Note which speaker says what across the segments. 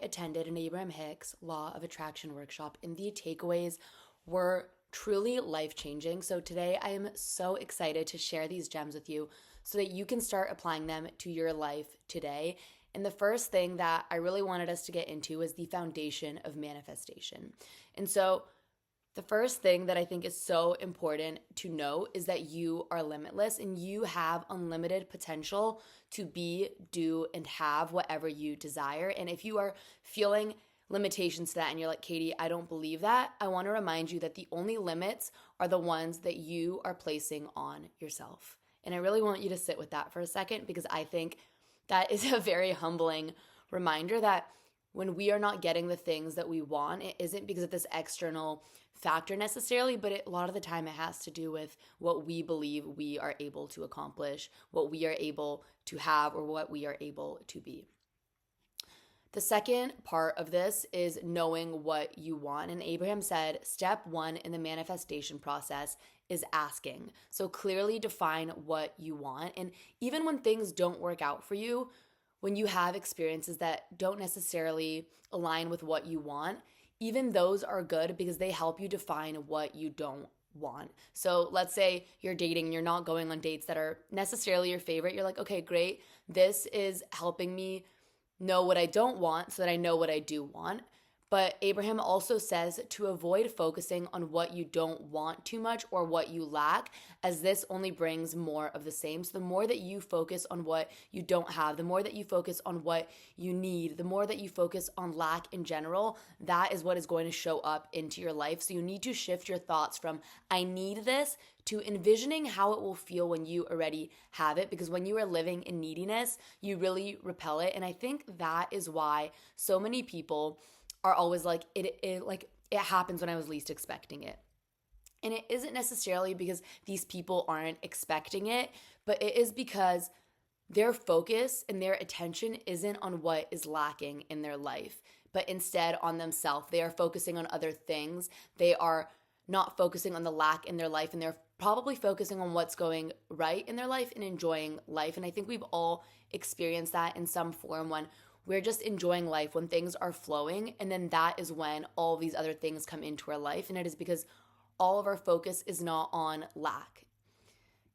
Speaker 1: attended an Abraham Hicks Law of Attraction workshop, and the takeaways were truly life-changing. So today I am so excited to share these gems with you so that you can start applying them to your life today. And the first thing that I really wanted us to get into is the foundation of manifestation. And so the first thing that I think is so important to know is that you are limitless and you have unlimited potential to be, do, and have whatever you desire. And if you are feeling limitations to that and you're like, Katie, I don't believe that, I want to remind you that the only limits are the ones that you are placing on yourself. And I really want you to sit with that for a second, because I think that is a very humbling reminder that when we are not getting the things that we want, it isn't because of this external factor necessarily, but a lot of the time it has to do with what we believe we are able to accomplish, what we are able to have, or what we are able to be. The second part of this is knowing what you want. And Abraham said, step one in the manifestation process is asking. So clearly define what you want. And even when things don't work out for you, when you have experiences that don't necessarily align with what you want, even those are good because they help you define what you don't want. So let's say you're dating and you're not going on dates that are necessarily your favorite. You're like, okay, great. This is helping me know what I don't want so that I know what I do want. But Abraham also says to avoid focusing on what you don't want too much or what you lack, as this only brings more of the same. So the more that you focus on what you don't have, the more that you focus on what you need, the more that you focus on lack in general, that is what is going to show up into your life. So you need to shift your thoughts from I need this to envisioning how it will feel when you already have it, because when you are living in neediness, you really repel it. And I think that is why so many people are always like, it happens when I was least expecting it. And it isn't necessarily because these people aren't expecting it, but it is because their focus and their attention isn't on what is lacking in their life, but instead on themselves. They are focusing on other things. They are not focusing on the lack in their life, and they're probably focusing on what's going right in their life and enjoying life. And I think we've all experienced that in some form when we're just enjoying life, when things are flowing, and then that is when all these other things come into our life. And it is because all of our focus is not on lack.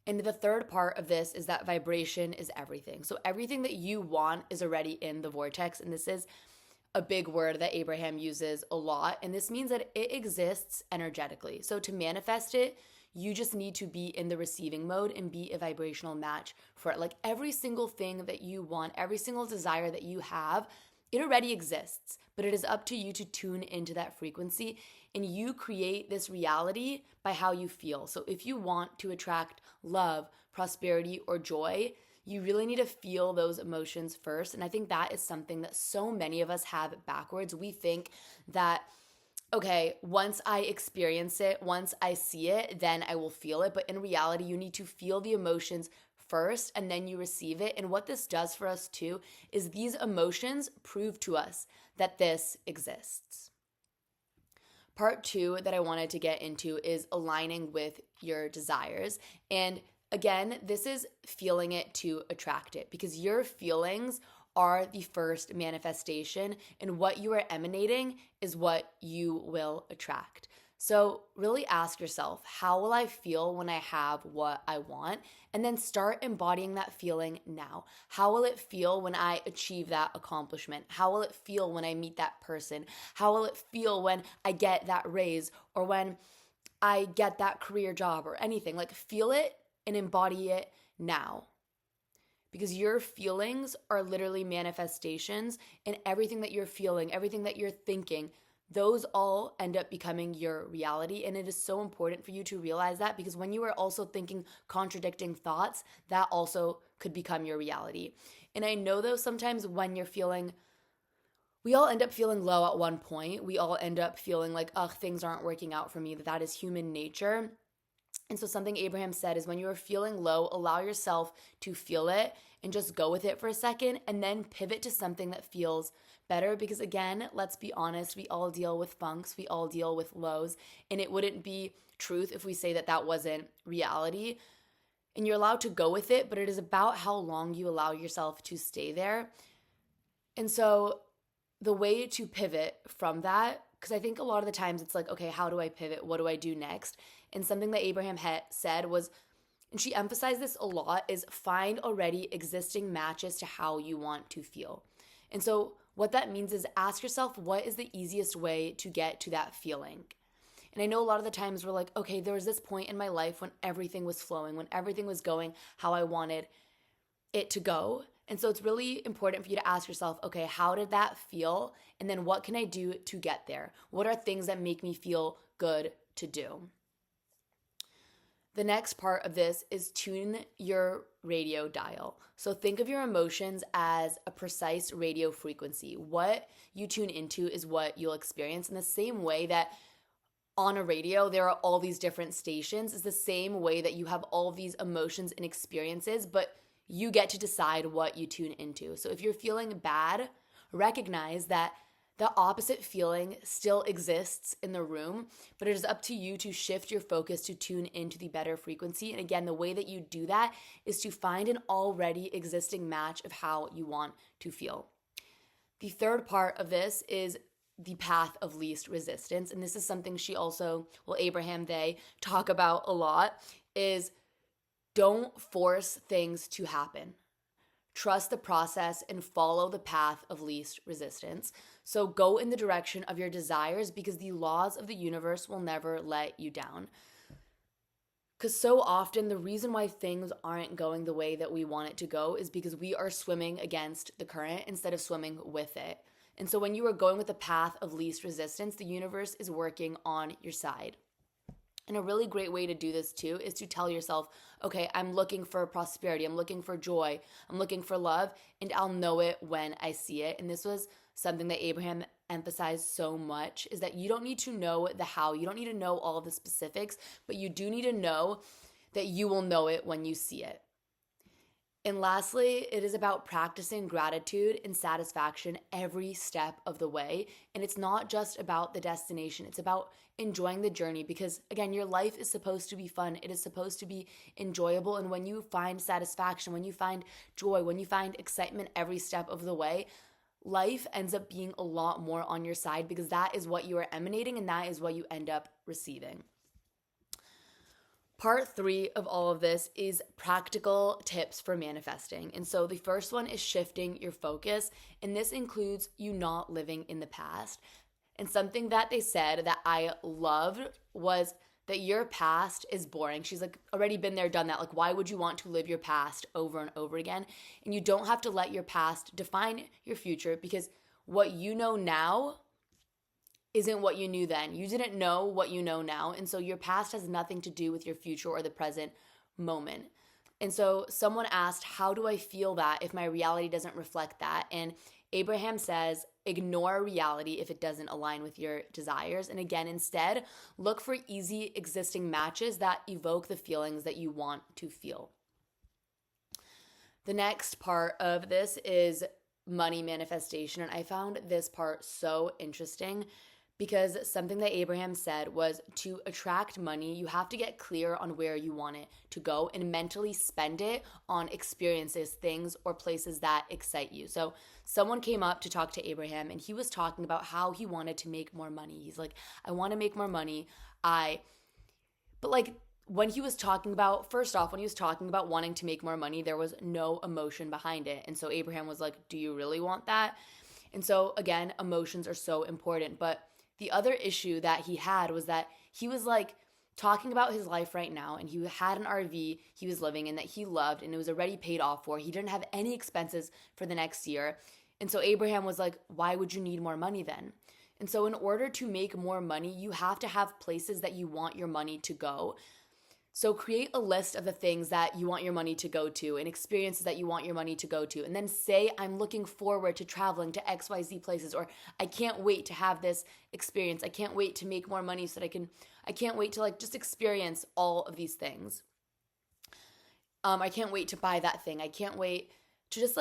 Speaker 1: And the third part of this is that vibration is everything. So everything that you want is already in the vortex. And this is a big word that Abraham uses a lot. And this means that it exists energetically. So to manifest it, you just need to be in the receiving mode and be a vibrational match for it. Like every single thing that you want, every single desire that you have, it already exists, but it is up to you to tune into that frequency, and you create this reality by how you feel. So if you want to attract love, prosperity, or joy, you really need to feel those emotions first. And I think that is something that so many of us have backwards. We think that, okay, once I experience it, once I see it, then I will feel it. But in reality, you need to feel the emotions first and then you receive it. And what this does for us too is these emotions prove to us that this exists. Part two that I wanted to get into is aligning with your desires. And again, this is feeling it to attract it, because your feelings are the first manifestation, and what you are emanating is what you will attract. So really ask yourself, how will I feel when I have what I want? And then start embodying that feeling now. How will it feel when I achieve that accomplishment? How will it feel when I meet that person? How will it feel when I get that raise, or when I get that career job, or anything? Like, feel it and embody it now. Because your feelings are literally manifestations, and everything that you're feeling, everything that you're thinking, those all end up becoming your reality. And it is so important for you to realize that, because when you are also thinking contradicting thoughts, that also could become your reality. And I know though, sometimes when you're feeling, we all end up feeling low at one point. We all end up feeling like, ugh, things aren't working out for me. That is human nature. And so something Abraham said is when you are feeling low, allow yourself to feel it and just go with it for a second, and then pivot to something that feels better. Because again, let's be honest, we all deal with funks, we all deal with lows, and it wouldn't be truth if we say that that wasn't reality. And you're allowed to go with it, but it is about how long you allow yourself to stay there. And so the way to pivot from that, because I think a lot of the times it's like, okay, how do I pivot? What do I do next? And something that Abraham said was, and she emphasized this a lot, is find already existing matches to how you want to feel. And so what that means is ask yourself, what is the easiest way to get to that feeling? And I know a lot of the times we're like, okay, there was this point in my life when everything was flowing, when everything was going how I wanted it to go. And so it's really important for you to ask yourself, okay, how did that feel? And then what can I do to get there? What are things that make me feel good to do? The next part of this is tune your radio dial. So think of your emotions as a precise radio frequency. What you tune into is what you'll experience. In the same way that on a radio, there are all these different stations, it's the same way that you have all these emotions and experiences, but you get to decide what you tune into. So if you're feeling bad, recognize that the opposite feeling still exists in the room, but it is up to you to shift your focus to tune into the better frequency. And again, the way that you do that is to find an already existing match of how you want to feel. The third part of this is the path of least resistance. And this is something Abraham, they talk about a lot, is don't force things to happen. Trust the process and follow the path of least resistance. So go in the direction of your desires because the laws of the universe will never let you down. Because so often the reason why things aren't going the way that we want it to go is because we are swimming against the current instead of swimming with it. And so when you are going with the path of least resistance, the universe is working on your side. And a really great way to do this too is to tell yourself, okay, I'm looking for prosperity, I'm looking for joy, I'm looking for love, and I'll know it when I see it. And this was something that Abraham emphasized so much, is that you don't need to know the how, you don't need to know all of the specifics, but you do need to know that you will know it when you see it. And lastly, it is about practicing gratitude and satisfaction every step of the way. And it's not just about the destination. It's about enjoying the journey because, again, your life is supposed to be fun. It is supposed to be enjoyable. And when you find satisfaction, when you find joy, when you find excitement every step of the way, life ends up being a lot more on your side because that is what you are emanating and that is what you end up receiving. Part 3 of all of this is practical tips for manifesting. And so the first one is shifting your focus. And this includes you not living in the past. And something that they said that I loved was that your past is boring. She's like, already been there, done that. Like, why would you want to live your past over and over again? And you don't have to let your past define your future because what you know now isn't what you knew then. You didn't know what you know now. And so your past has nothing to do with your future or the present moment. And so someone asked, how do I feel that if my reality doesn't reflect that? And Abraham says, ignore reality if it doesn't align with your desires. And again, instead, look for easy existing matches that evoke the feelings that you want to feel. The next part of this is money manifestation. And I found this part so interesting because something that Abraham said was to attract money, you have to get clear on where you want it to go and mentally spend it on experiences, things, or places that excite you. So someone came up to talk to Abraham and he was talking about how he wanted to make more money. He's like, I want to make more money. When he was talking about wanting to make more money, there was no emotion behind it. And so Abraham was like, do you really want that? And so again, emotions are so important. But the other issue that he had was that he was like talking about his life right now, and he had an RV he was living in that he loved, and it was already paid off for. He didn't have any expenses for the next year. And so Abraham was like, why would you need more money then? And so in order to make more money, you have to have places that you want your money to go. So create a list of the things that you want your money to go to and experiences that you want your money to go to. And then say, I'm looking forward to traveling to XYZ places, or I can't wait to have this experience. I can't wait to make more money so that I can't wait to just experience all of these things. I can't wait to buy that thing. I can't wait to just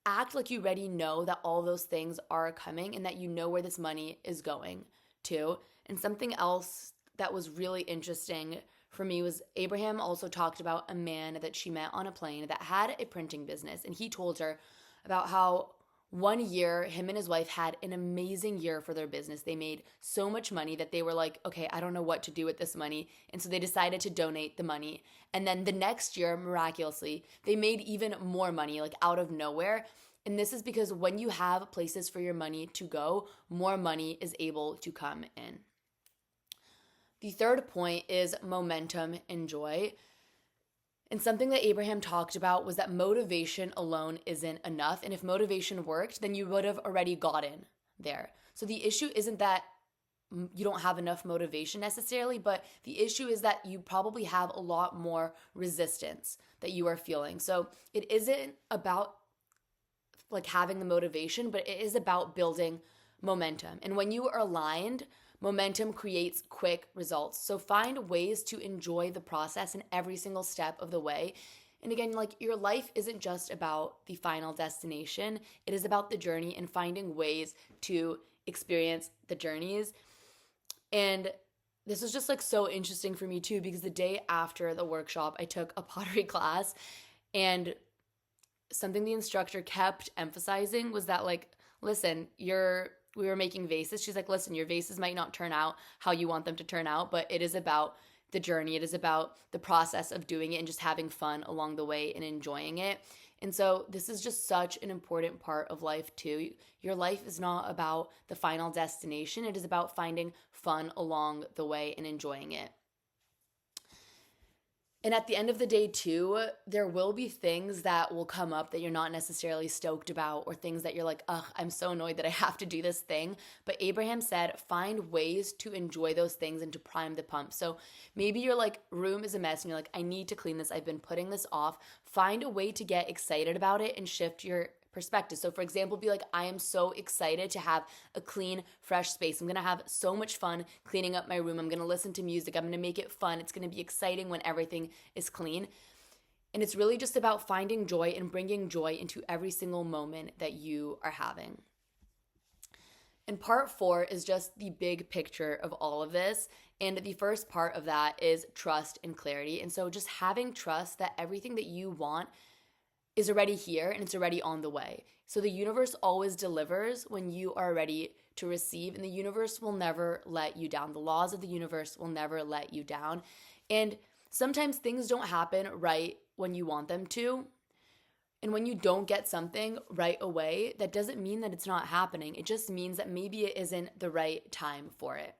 Speaker 1: act like you already know that all those things are coming and that you know where this money is going to. And something else that was really interesting for me was Abraham also talked about a man that she met on a plane that had a printing business. And he told her about how one year, him and his wife had an amazing year for their business. They made so much money that they were like, okay, I don't know what to do with this money. And so they decided to donate the money. And then the next year, miraculously, they made even more money, like out of nowhere. And this is because when you have places for your money to go, more money is able to come in. The third point is momentum and joy. And something that Abraham talked about was that motivation alone isn't enough. And if motivation worked, then you would have already gotten there. So the issue isn't that you don't have enough motivation necessarily, but the issue is that you probably have a lot more resistance that you are feeling. So it isn't about like having the motivation, but it is about building momentum. And when you are aligned, momentum creates quick results. So find ways to enjoy the process in every single step of the way. And again, like your life isn't just about the final destination. It is about the journey and finding ways to experience the journeys. And this was just like so interesting for me too, because the day after the workshop, I took a pottery class, and something the instructor kept emphasizing was that like, listen, we were making vases. She's like, listen, your vases might not turn out how you want them to turn out, but it is about the journey. It is about the process of doing it and just having fun along the way and enjoying it. And so this is just such an important part of life too. Your life is not about the final destination. It is about finding fun along the way and enjoying it. And at the end of the day too, there will be things that will come up that you're not necessarily stoked about, or things that you're like, ugh, I'm so annoyed that I have to do this thing. But Abraham said, find ways to enjoy those things and to prime the pump. So maybe your like room is a mess and you're like, I need to clean this. I've been putting this off. Find a way to get excited about it and shift your perspective. So for example, be like, I am so excited to have a clean, fresh space. I'm going to have so much fun cleaning up my room. I'm going to listen to music. I'm going to make it fun. It's going to be exciting when everything is clean. And it's really just about finding joy and bringing joy into every single moment that you are having. And part 4 is just the big picture of all of this. And the first part of that is trust and clarity. And so just having trust that everything that you want is already here and it's already on the way. So the universe always delivers when you are ready to receive, and the universe will never let you down. The laws of the universe will never let you down. And sometimes things don't happen right when you want them to. And when you don't get something right away, that doesn't mean that it's not happening. It just means that maybe it isn't the right time for it.